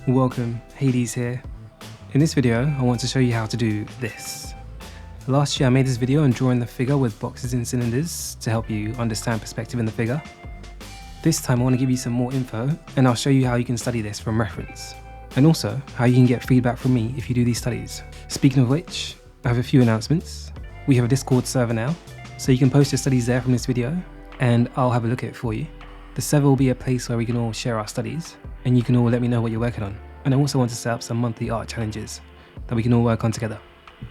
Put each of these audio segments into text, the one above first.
Welcome, Hades here. In this video, I want to show you how to do this. Last year I made this video on drawing the figure with boxes and cylinders to help you understand perspective in the figure. This time I want to give you some more info and I'll show you how you can study this from reference. And also, how you can get feedback from me if you do these studies. Speaking of which, I have a few announcements. We have a Discord server now, so you can post your studies there from this video and I'll have a look at it for you. The server will be a place where we can all share our studies and you can all let me know what you're working on. And I also want to set up some monthly art challenges that we can all work on together.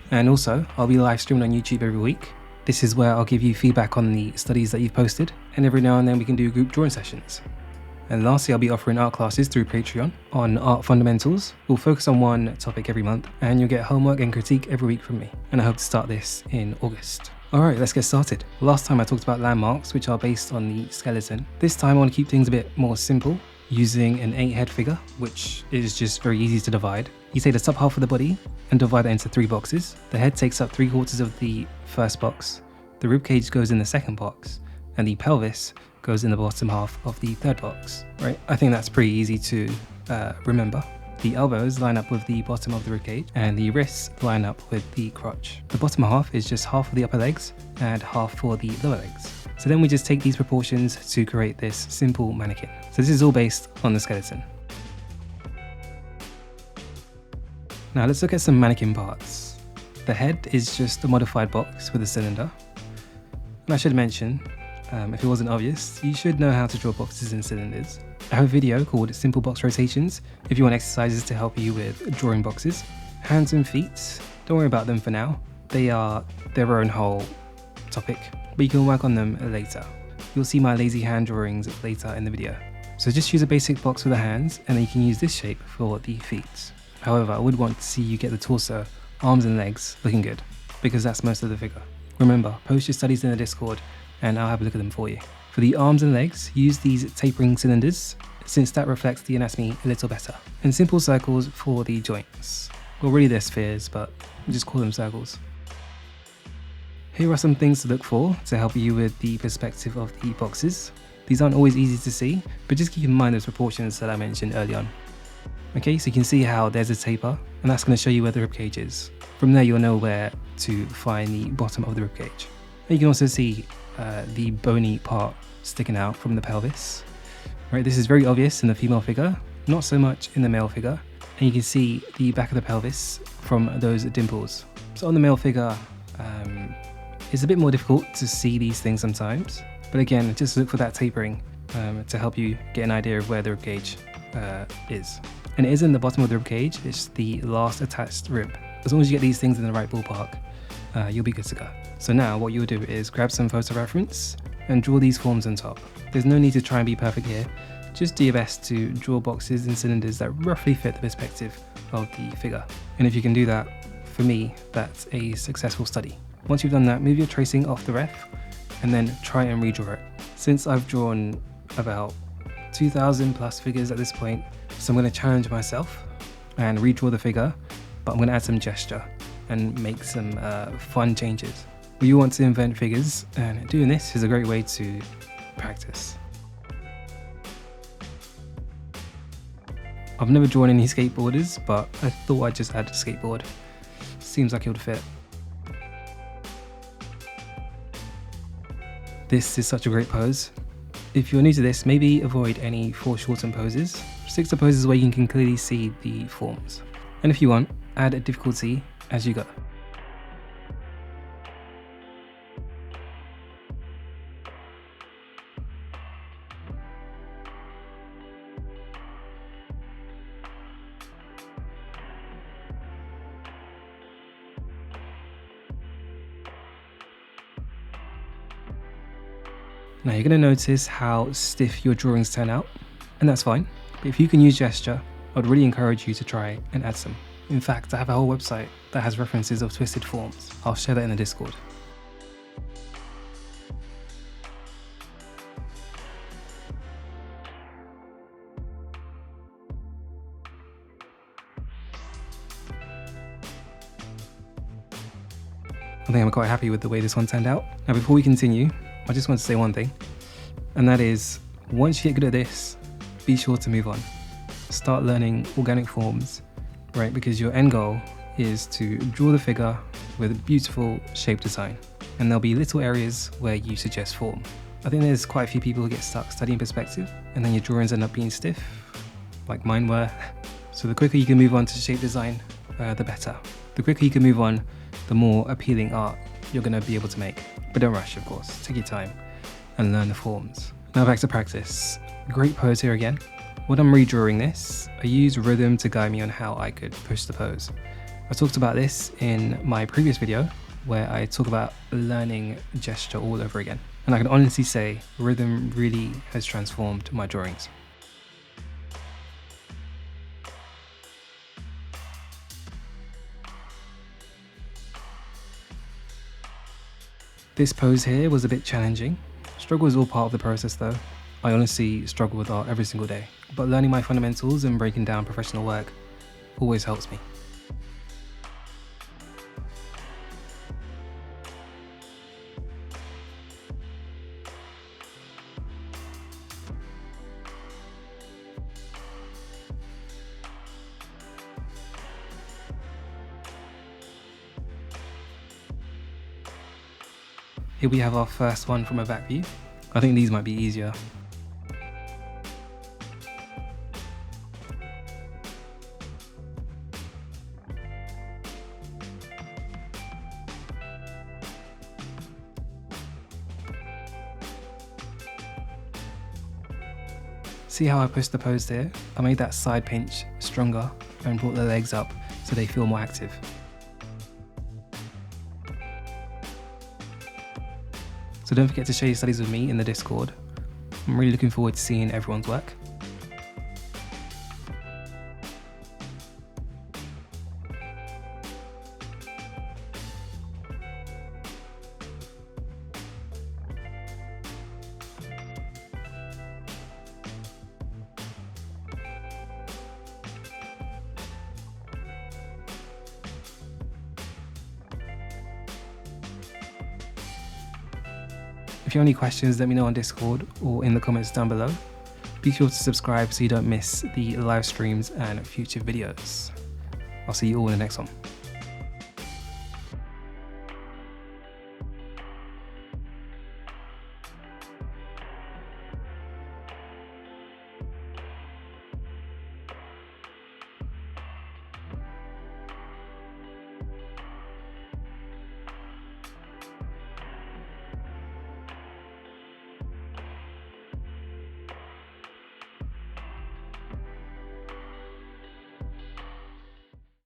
And also, I'll be live streaming on YouTube every week. This is where I'll give you feedback on the studies that you've posted, and every now and then we can do group drawing sessions. And lastly, I'll be offering art classes through Patreon on art fundamentals. We'll focus on one topic every month and you'll get homework and critique every week from me. And I hope to start this in August. Alright, let's get started. Last time I talked about landmarks, which are based on the skeleton. This time I want to keep things a bit more simple, using an 8-head figure, which is just very easy to divide. You take the top half of the body and divide it into 3 boxes. The head takes up 3/4 of the first box, the ribcage goes in the second box, and the pelvis goes in the bottom half of the third box. Right, I think that's pretty easy to remember. The elbows line up with the bottom of the ribcage and the wrists line up with the crotch. The bottom half is just half of the upper legs and half for the lower legs. So then we just take these proportions to create this simple mannequin. So this is all based on the skeleton. Now let's look at some mannequin parts. The head is just a modified box with a cylinder. And I should mention, if it wasn't obvious, you should know how to draw boxes and cylinders. I have a video called Simple Box Rotations if you want exercises to help you with drawing boxes. Hands and feet, don't worry about them for now. They are their own whole topic, but you can work on them later. You'll see my lazy hand drawings later in the video. So just use a basic box for the hands and then you can use this shape for the feet. However, I would want to see you get the torso, arms and legs looking good, because that's most of the figure. Remember, post your studies in the Discord and I'll have a look at them for you. For the arms and legs, use these tapering cylinders, since that reflects the anatomy a little better. And simple circles for the joints. Well, really they're spheres, but we'll just call them circles. Here are some things to look for to help you with the perspective of the boxes. These aren't always easy to see, but just keep in mind those proportions that I mentioned early on. Okay, so you can see how there's a taper, and that's going to show you where the ribcage is. From there you'll know where to find the bottom of the ribcage. And you can also see the bony part sticking out from the pelvis. Right, this is very obvious in the female figure, not so much in the male figure. And you can see the back of the pelvis from those dimples. So on the male figure, it's a bit more difficult to see these things sometimes. But again, just look for that tapering to help you get an idea of where the ribcage is. And it isn't the bottom of the ribcage, it's the last attached rib. As long as you get these things in the right ballpark, you'll be good to go. So now what you'll do is grab some photo reference and draw these forms on top. There's no need to try and be perfect here, just do your best to draw boxes and cylinders that roughly fit the perspective of the figure. And if you can do that, for me, that's a successful study. Once you've done that, move your tracing off the ref and then try and redraw it. Since I've drawn about 2,000 plus figures at this point, so I'm going to challenge myself and redraw the figure, but I'm going to add some gesture and make some fun changes. We all want to invent figures, and doing this is a great way to practice. I've never drawn any skateboarders, but I thought I'd just add a skateboard. Seems like it would fit. This is such a great pose. If you're new to this, maybe avoid any foreshortened poses. Stick to poses where you can clearly see the forms. And if you want, add a difficulty as you go. Now you're going to notice how stiff your drawings turn out, and that's fine. But if you can use gesture, I'd really encourage you to try and add some. In fact, I have a whole website that has references of twisted forms. I'll share that in the Discord. I think I'm quite happy with the way this one turned out. Now before we continue, I just want to say one thing, and that is, once you get good at this, be sure to move on. start learning organic forms, right? Because your end goal is to draw the figure with a beautiful shape design, and there'll be little areas where you suggest form. I think there's quite a few people who get stuck studying perspective, and then your drawings end up being stiff, like mine were. So the quicker you can move on to shape design, the better. The quicker you can move on, the more appealing art you're going to be able to make. But don't rush, of course. Take your time and learn the forms. Now back to practice. Great pose here again. When I'm redrawing this, I use rhythm to guide me on how I could push the pose. I talked about this in my previous video, where I talk about learning gesture all over again. And I can honestly say rhythm really has transformed my drawings. This pose here was a bit challenging. Struggle is all part of the process though. I honestly struggle with art every single day, but learning my fundamentals and breaking down professional work always helps me. Here we have our first one from a back view. I think these might be easier. See how I pushed the pose there? I made that side pinch stronger and brought the legs up so they feel more active. So don't forget to share your studies with me in the Discord. I'm really looking forward to seeing everyone's work. If you have any questions, let me know on Discord or in the comments down below. Be sure to subscribe so you don't miss the live streams and future videos. I'll see you all in the next one.